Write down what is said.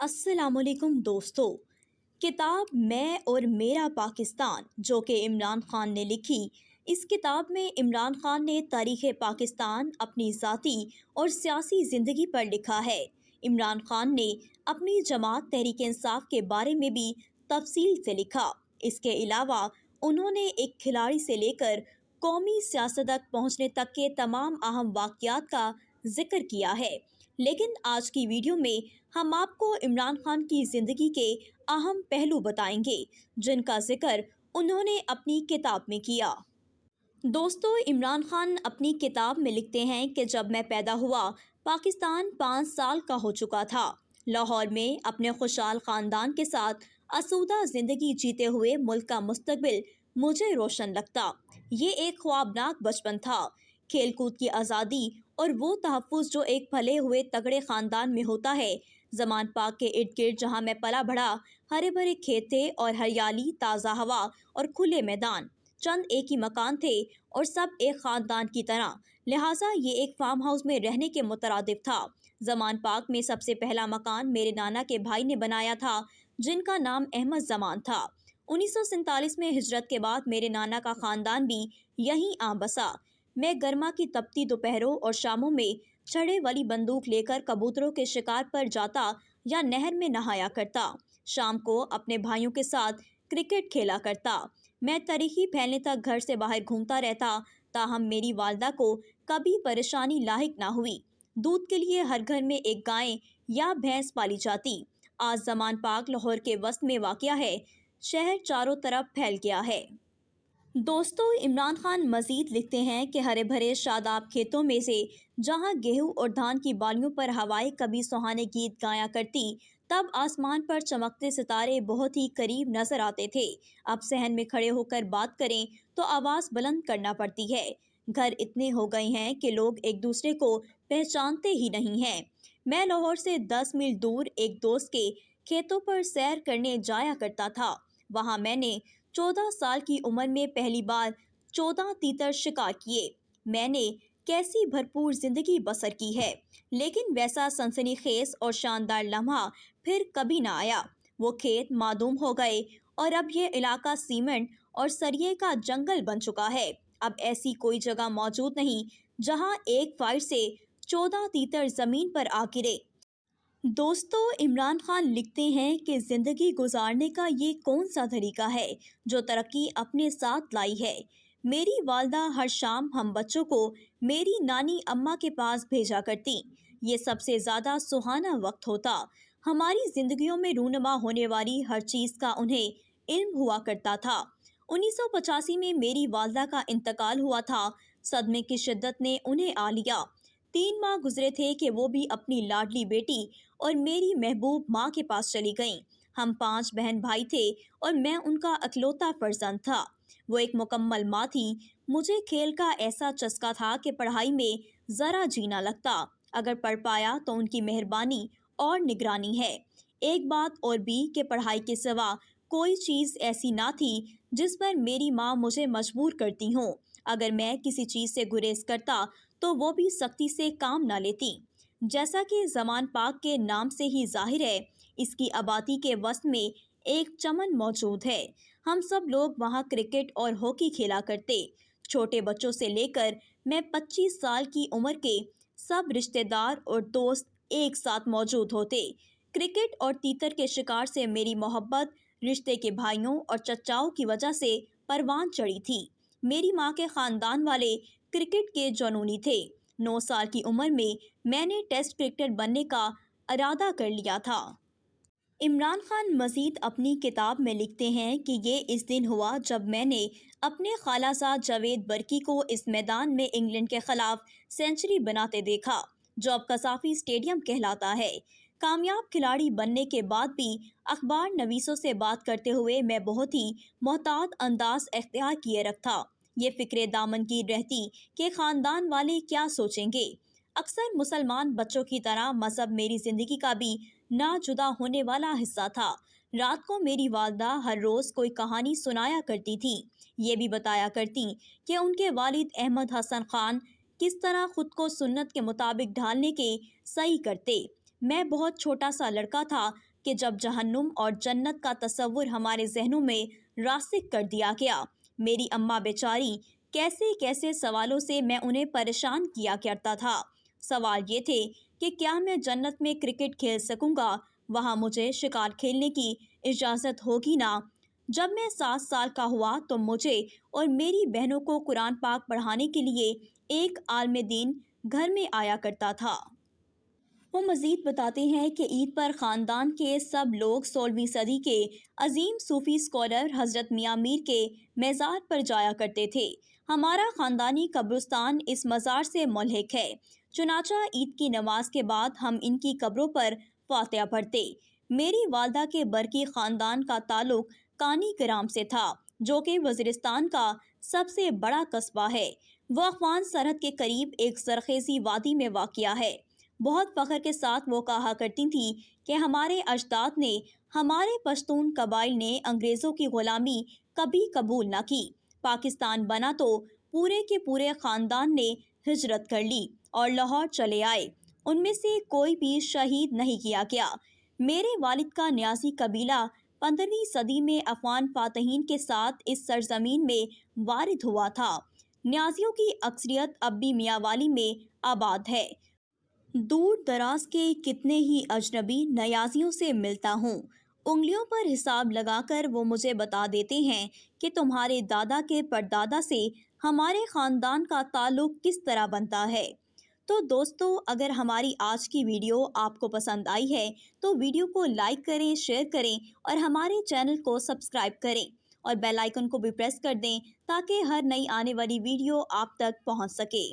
السلام علیکم دوستو۔ کتاب میں اور میرا پاکستان جو کہ عمران خان نے لکھی، اس کتاب میں عمران خان نے تاریخ پاکستان اپنی ذاتی اور سیاسی زندگی پر لکھا ہے۔ عمران خان نے اپنی جماعت تحریک انصاف کے بارے میں بھی تفصیل سے لکھا۔ اس کے علاوہ انہوں نے ایک کھلاڑی سے لے کر قومی سیاست تک پہنچنے تک کے تمام اہم واقعات کا ذکر کیا ہے۔ لیکن آج کی ویڈیو میں ہم آپ کو عمران خان کی زندگی کے اہم پہلو بتائیں گے جن کا ذکر انہوں نے اپنی کتاب میں کیا۔ دوستو، عمران خان اپنی کتاب میں لکھتے ہیں کہ جب میں پیدا ہوا پاکستان 5 سال کا ہو چکا تھا۔ لاہور میں اپنے خوشحال خاندان کے ساتھ آسودہ زندگی جیتے ہوئے ملک کا مستقبل مجھے روشن لگتا۔ یہ ایک خوابناک بچپن تھا۔ کھیل کود کی آزادی اور وہ تحفظ جو ایک پلے ہوئے تگڑے خاندان میں ہوتا ہے۔ زمان پاک کے ارد گرد جہاں میں پلا بڑھا، ہرے بھرے کھیت تھے اور ہریالی، تازہ ہوا اور کھلے میدان۔ چند ایک ہی مکان تھے اور سب ایک خاندان کی طرح، لہٰذا یہ ایک فارم ہاؤس میں رہنے کے مترادف تھا۔ زمان پاک میں سب سے پہلا مکان میرے نانا کے بھائی نے بنایا تھا جن کا نام احمد زمان تھا۔ 1947 میں ہجرت کے بعد میرے نانا کا خاندان بھی یہیں آ بسا۔ میں گرما کی تپتی دوپہروں اور شاموں میں چھڑے والی بندوق لے کر کبوتروں کے شکار پر جاتا یا نہر میں نہایا کرتا۔ شام کو اپنے بھائیوں کے ساتھ کرکٹ کھیلا کرتا۔ میں تاریخی پھیلنے تک گھر سے باہر گھومتا رہتا، تاہم میری والدہ کو کبھی پریشانی لاحق نہ ہوئی۔ دودھ کے لیے ہر گھر میں ایک گائے یا بھینس پالی جاتی۔ آج زمان پاک لاہور کے وسط میں واقع ہے۔ شہر چاروں طرف پھیل گیا ہے۔ دوستو، عمران خان مزید لکھتے ہیں کہ ہرے بھرے شاداب کھیتوں میں سے جہاں گیہوں اور دھان کی بالیوں پر ہوائیں کبھی سہانے گیت گایا کرتی، تب آسمان پر چمکتے ستارے بہت ہی قریب نظر آتے تھے۔ اب صحن میں کھڑے ہو کر بات کریں تو آواز بلند کرنا پڑتی ہے۔ گھر اتنے ہو گئے ہیں کہ لوگ ایک دوسرے کو پہچانتے ہی نہیں ہیں۔ میں لاہور سے 10 میل دور ایک دوست کے کھیتوں پر سیر کرنے جایا کرتا تھا۔ وہاں میں نے 14 سال کی عمر میں پہلی بار 14 تیتر شکار کیے۔ میں نے کیسی بھرپور زندگی بسر کی ہے، لیکن ویسا سنسنی خیز اور شاندار لمحہ پھر کبھی نہ آیا۔ وہ کھیت معدوم ہو گئے اور اب یہ علاقہ سیمنٹ اور سریے کا جنگل بن چکا ہے۔ اب ایسی کوئی جگہ موجود نہیں جہاں ایک فائر سے 14 تیتر زمین پر آ گرے۔ دوستو، عمران خان لکھتے ہیں کہ زندگی گزارنے کا یہ کون سا طریقہ ہے جو ترقی اپنے ساتھ لائی ہے۔ میری والدہ ہر شام ہم بچوں کو میری نانی اماں کے پاس بھیجا کرتی۔ یہ سب سے زیادہ سہانا وقت ہوتا۔ ہماری زندگیوں میں رونما ہونے والی ہر چیز کا انہیں علم ہوا کرتا تھا۔ 1985 میں میری والدہ کا انتقال ہوا تھا۔ صدمے کی شدت نے انہیں آ لیا۔ 3 ماہ گزرے تھے کہ وہ بھی اپنی لاڈلی بیٹی اور میری محبوب ماں کے پاس چلی گئیں۔ ہم 5 بہن بھائی تھے اور میں ان کا اکلوتا فرزند تھا۔ وہ ایک مکمل ماں تھی۔ مجھے کھیل کا ایسا چسکا تھا کہ پڑھائی میں ذرا جی نہ لگتا۔ اگر پڑھ پایا تو ان کی مہربانی اور نگرانی ہے۔ ایک بات اور بھی کہ پڑھائی کے سوا کوئی چیز ایسی نہ تھی جس پر میری ماں مجھے مجبور کرتی ہوں۔ اگر میں کسی چیز سے گریز کرتا تو وہ بھی سختی سے کام نہ لیتی۔ جیسا کہ زمان پاک کے نام سے ہی ظاہر ہے، اس کی آبادی کے وسط میں ایک چمن موجود ہے۔ ہم سب لوگ وہاں کرکٹ اور ہاکی کھیلا کرتے۔ چھوٹے بچوں سے لے کر میں 25 سال کی عمر کے سب رشتہ دار اور دوست ایک ساتھ موجود ہوتے۔ کرکٹ اور تیتر کے شکار سے میری محبت رشتے کے بھائیوں اور چچاؤں کی وجہ سے پروان چڑھی تھی۔ میری ماں کے خاندان والے کرکٹ کے جنونی تھے۔ 9 سال کی عمر میں نے ٹیسٹ کرکٹر بننے کا ارادہ کر لیا تھا۔ عمران خان مزید اپنی کتاب میں لکھتے ہیں کہ یہ اس دن ہوا جب میں نے اپنے خالہ زاد جاوید برکی کو اس میدان میں انگلینڈ کے خلاف سنچری بناتے دیکھا جو اب قذافی اسٹیڈیم کہلاتا ہے۔ کامیاب کھلاڑی بننے کے بعد بھی اخبار نویسوں سے بات کرتے ہوئے میں بہت ہی محتاط انداز اختیار کیے رکھتا۔ یہ فکر دامن گیر رہتی کہ خاندان والے کیا سوچیں گے۔ اکثر مسلمان بچوں کی طرح مذہب میری زندگی کا بھی نہ جدا ہونے والا حصہ تھا۔ رات کو میری والدہ ہر روز کوئی کہانی سنایا کرتی تھی۔ یہ بھی بتایا کرتی کہ ان کے والد احمد حسن خان کس طرح خود کو سنت کے مطابق ڈھالنے کے سعی کرتے۔ میں بہت چھوٹا سا لڑکا تھا کہ جب جہنم اور جنت کا تصور ہمارے ذہنوں میں راسخ کر دیا گیا۔ میری اماں بیچاری کیسے کیسے سوالوں سے میں انہیں پریشان کیا کرتا تھا۔ سوال یہ تھے کہ کیا میں جنت میں کرکٹ کھیل سکوں گا، وہاں مجھے شکار کھیلنے کی اجازت ہوگی نا؟ جب میں 7 سال کا ہوا تو مجھے اور میری بہنوں کو قرآن پاک پڑھانے کے لیے ایک عالم دین گھر میں آیا کرتا تھا۔ وہ مزید بتاتے ہیں کہ عید پر خاندان کے سب لوگ 16ویں صدی کے عظیم صوفی اسکالر حضرت میاں میر کے مزار پر جایا کرتے تھے۔ ہمارا خاندانی قبرستان اس مزار سے ملحق ہے، چنانچہ عید کی نماز کے بعد ہم ان کی قبروں پر فاتحہ پڑھتے۔ میری والدہ کے برقی خاندان کا تعلق کانی گرام سے تھا، جو کہ وزیرستان کا سب سے بڑا قصبہ ہے۔ وہ افغان سرحد کے قریب ایک زرخیزی وادی میں واقع ہے۔ بہت فخر کے ساتھ وہ کہا کرتی تھیں کہ ہمارے اجداد نے، ہمارے پشتون قبائل نے انگریزوں کی غلامی کبھی قبول نہ کی۔ پاکستان بنا تو پورے کے پورے خاندان نے ہجرت کر لی اور لاہور چلے آئے۔ ان میں سے کوئی بھی شہید نہیں کیا گیا۔ میرے والد کا نیازی قبیلہ 15ویں صدی میں افغان فاتحین کے ساتھ اس سرزمین میں وارد ہوا تھا۔ نیازیوں کی اکثریت اب بھی میاں والی میں آباد ہے۔ دور دراز کے کتنے ہی اجنبی نیازیوں سے ملتا ہوں، انگلیوں پر حساب لگا کر وہ مجھے بتا دیتے ہیں کہ تمہارے دادا کے پردادا سے ہمارے خاندان کا تعلق کس طرح بنتا ہے۔ تو دوستو، اگر ہماری آج کی ویڈیو آپ کو پسند آئی ہے تو ویڈیو کو لائک کریں، شیئر کریں اور ہمارے چینل کو سبسکرائب کریں اور بیل آئیکن کو بھی پریس کر دیں تاکہ ہر نئی آنے والی ویڈیو آپ تک پہنچ سکے۔